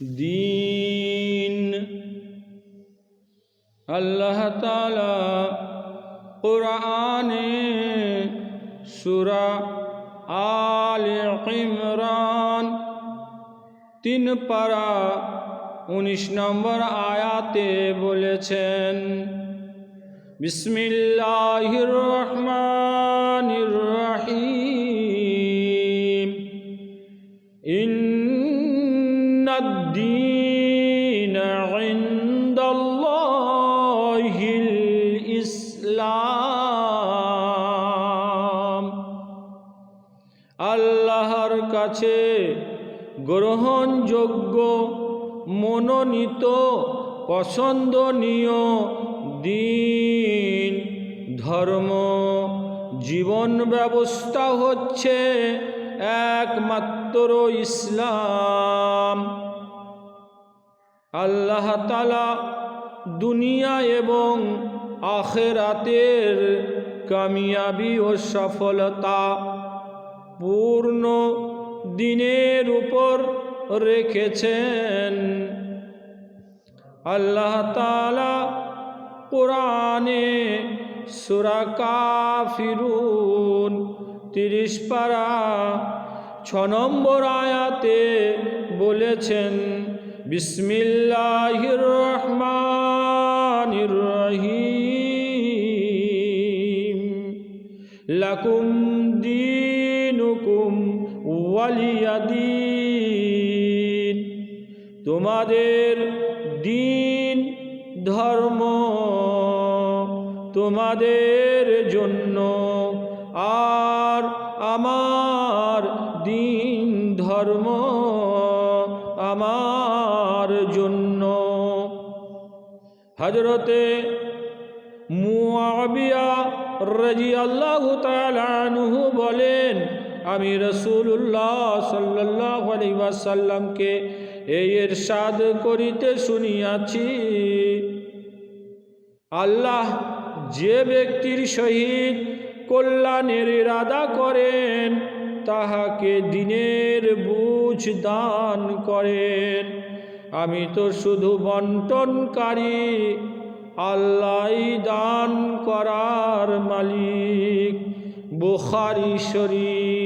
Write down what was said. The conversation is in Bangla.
দীন। আল্লাহ তাআলা কুরআনে সূরা আলে ইমরান 3 পারা 19 নম্বর আয়াতে বলেছেন, বিসমিল্লাহির রহমানির রহিম, ইন্নাদ-দীনা ইনদাল্লাহিল ইসলাম। আল্লাহর কাছে গ্রহণযোগ্য, মনোনীত, পছন্দনীয় দিন, ধর্ম, জীবন ব্যবস্থা হচ্ছে একমাত্র ইসলাম। আল্লাহ তাআলা দুনিয়া এবং আখিরাতের কামিয়াবি ও সফলতা পূর্ণ দিনের উপর রেখেছেন। আল্লাহ তাআলা কুরআনে সূরা কাফিরুন 30 পারা 6 নম্বর আয়াতে বলেছেন, বিসমিল্লাহির রহমানির রহিম, লাকুম দীনুকুম ওয়ালিয়াদিন। তোমাদের দিন, ধর্ম তোমাদের জন্য, আর আমার দিন ধর্ম আমার জন্য। হযরতে মুআবিয়া রাদিয়াল্লাহু তাআলা আনহু বলেন, আমি রাসূলুল্লাহ সাল্লাল্লাহু আলাইহি ওয়াসাল্লামকে এই ইরশাদ করিতে শুনিয়াছি, আল্লাহ যে ব্যক্তির সহিত কল্যাণের ইরাদা করেন তাহাকে দিনের বুঝ দান করেন। আমি তো শুধু বন্টনকারী, আল্লাহই দান করার মালিক। বুখারী শরীফ।